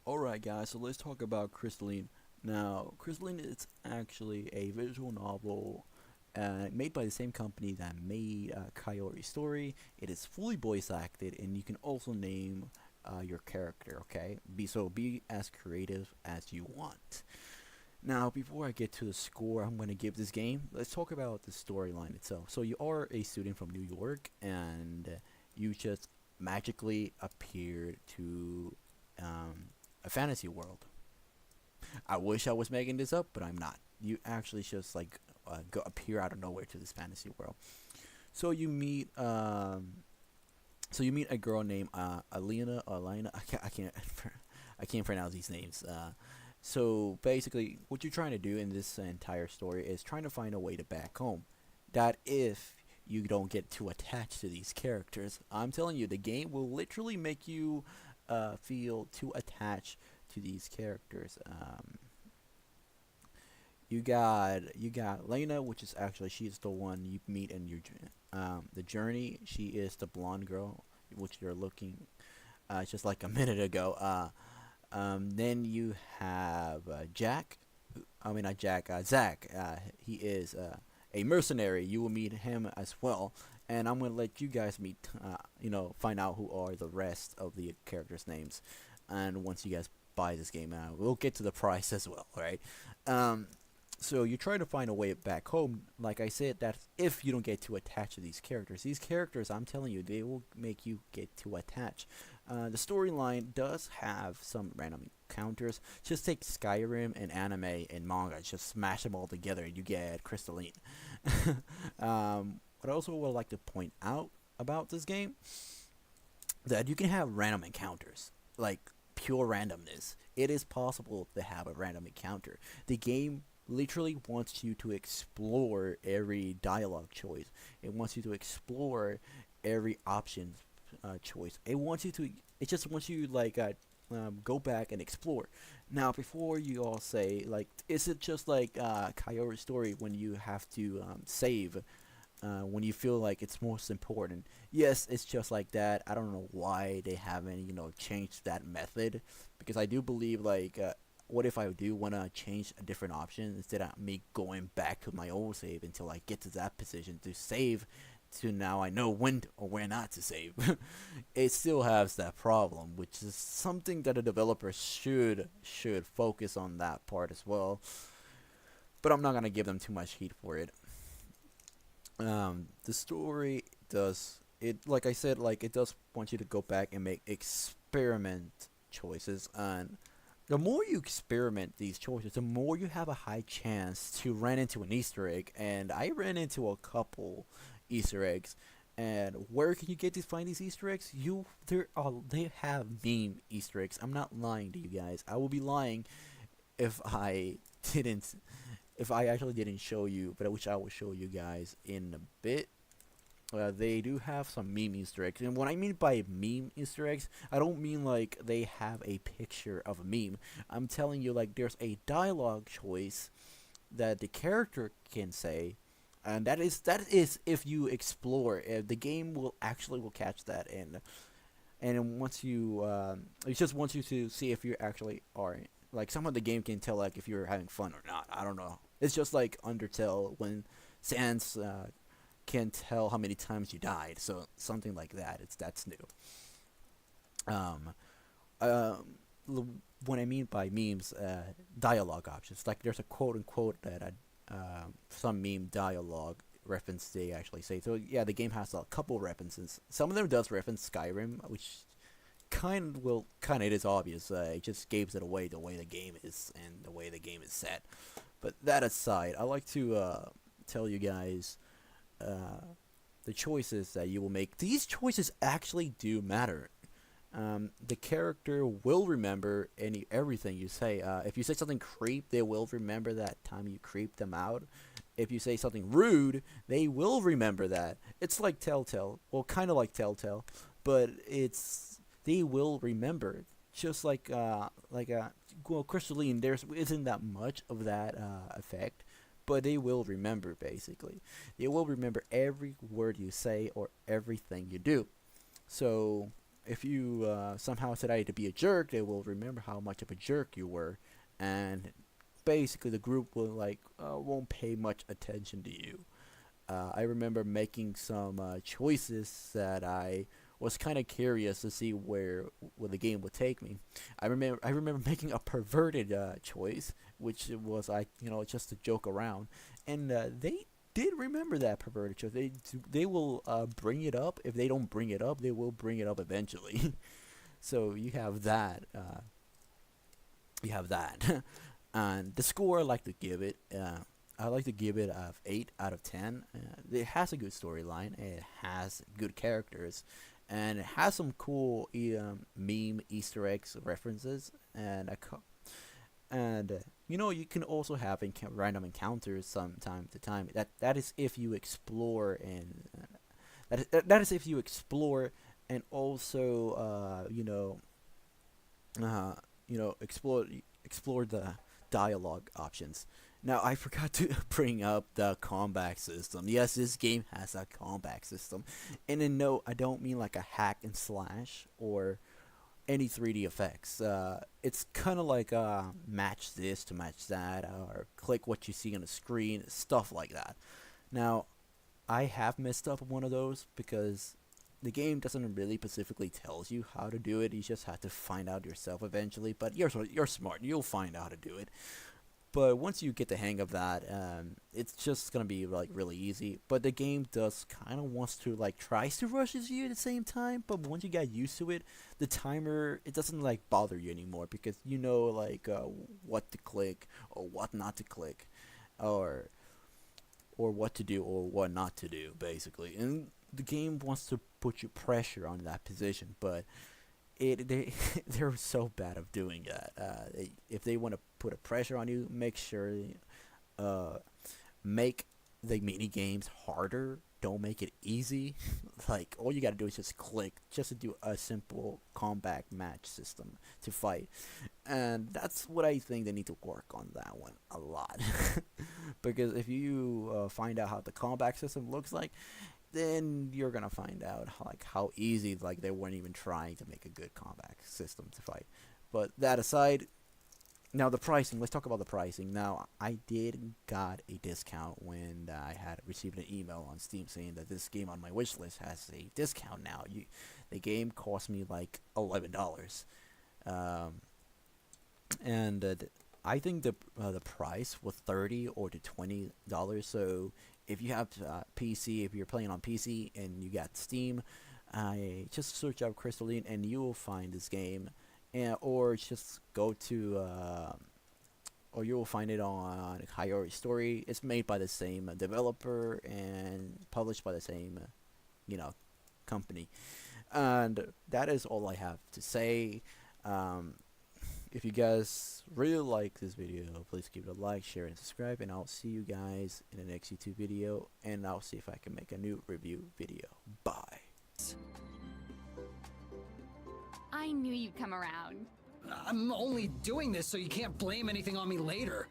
Alright guys, so let's talk about Crystalline. Now, Crystalline is actually a visual novel made by the same company that made Coyote Story. It is fully voice acted, and you can also name your character. Okay, be as creative as you want. Now, before I get to the score I'm going to give this game, let's talk about the storyline itself. So you are a student from New York, and you just magically appeared to a fantasy world. I wish I was making this up, but I'm not. You actually just like appear out of nowhere to this fantasy world. So you meet a girl named Alina. I can't pronounce these names. So basically, what you're trying to do in this entire story is trying to find a way to back home. That if you don't get too attached to these characters, I'm telling you, the game will literally make you feel too attached to these characters. You got Lena, which is actually she's the one you meet in your the journey. She is the blonde girl, which you're looking just like a minute ago. Then you have Jack. I mean, not Jack. Zach. He is a mercenary. You will meet him as well. And I'm gonna let you guys meet. Find out who are the rest of the characters' names. And once you guys buy this game, we'll get to the price as well. Right. Um, so you try to find a way back home. Like I said, that's if you don't get too attached to these characters. These characters, I'm telling you, they will make you get too attached. The storyline does have some random encounters. Just take Skyrim and anime and manga, just smash them all together, and you get Crystalline. What I also would like to point out about this game that you can have random encounters, like pure randomness. It is possible to have a random encounter. The game literally wants you to explore every dialogue choice. It wants you to explore every option choice. It just wants you like go back and explore. Now, before you all say like, is it just like Coyote Story when you have to save when you feel like it's most important? Yes, it's just like that. I don't know why they haven't changed that method, because I do believe like what if I do want to change a different option instead of me going back to my old save until I get to that position to save, to now I know when or where not to save. It still has that problem, which is something that a developer should focus on that part as well. But I'm not gonna give them too much heat for it. The story does it, like I said, like it does want you to go back and make experiment choices, and the more you experiment these choices, the more you have a high chance to run into an Easter egg. And I ran into a couple Easter eggs. And where can you get to find these Easter eggs? They have meme Easter eggs. I'm not lying to you guys. I will be lying if I didn't if I actually didn't show you, but which I will show you guys in a bit. They do have some meme Easter eggs, and what I mean by meme Easter eggs, I don't mean like they have a picture of a meme. I'm telling you, like, there's a dialogue choice that the character can say, and that is if you explore, the game will catch that, and once you it just wants you to see if you actually are, like, some of the game can tell like if you're having fun or not. I don't know. It's just like Undertale when Sans can tell how many times you died. So something like that. That's new. Um, um, what I mean by memes, dialogue options. Like there's a quote unquote that some meme dialogue reference they actually say. So yeah, the game has a couple references. Some of them does reference Skyrim, which kind of it is obvious. It just gives it away the way the game is and the way the game is set. But that aside, I like to tell you guys uh, the choices that you will make. These choices actually do matter. The character will remember everything you say. If you say something creep, they will remember that time you creeped them out. If you say something rude, they will remember that. It's like Telltale. Well, kind of like Telltale, but it's they will remember. Just well, Crystalline, there's isn't that much of that effect, but they will remember basically. They will remember every word you say or everything you do. So if you somehow decided to be a jerk, they will remember how much of a jerk you were, and basically the group will won't pay much attention to you. I remember making some choices that I was kind of curious to see where the game would take me. I remember making a perverted choice, which was just to joke around, and they did remember that perverted choice. They will bring it up. If they don't bring it up, they will bring it up eventually. So you have that. You have that, and the score I like to give it. I like to give it a 8 out of 10. It has a good storyline. It has good characters, and it has some cool meme Easter eggs references, and you can also have random encounters from time to time. That is if you explore that is if you explore and also explore the dialogue options. Now, I forgot to bring up the combat system. Yes, this game has a combat system. And no, I don't mean like a hack and slash or any 3D effects. It's kind of like match this to match that, or click what you see on the screen, stuff like that. Now, I have messed up one of those because the game doesn't really specifically tells you how to do it. You just have to find out yourself eventually. But you're smart. You'll find out how to do it. But once you get the hang of that, it's just gonna be like really easy. But the game does kind of wants to tries to rushes you at the same time. But once you get used to it, the timer it doesn't bother you anymore because you know what to click or what not to click, or what to do or what not to do basically. And the game wants to put you pressure on that position, but they're so bad of doing that. If they want to put a pressure on you, make sure make the mini games harder. Don't make it easy. All you gotta do is just click, just to do a simple combat match system to fight, and that's what I think they need to work on that one a lot. Because if you find out how the combat system looks like, then you're gonna find out how easy they weren't even trying to make a good combat system to fight. But that aside, now the pricing. Let's talk about the pricing. Now I did got a discount when I had received an email on Steam saying that this game on my wish list has a discount now. The game cost me $11, and I think the price was $30 or to $20. So if you have PC, if you're playing on PC and you got Steam, I just search up Crystalline and you will find this game, or just go to, or you will find it on High Story. It's made by the same developer and published by the same, company. And that is all I have to say. If you guys really like this video, please give it a like, share, and subscribe. And I'll see you guys in the next YouTube video. And I'll see if I can make a new review video. Bye. I knew you'd come around. I'm only doing this so you can't blame anything on me later.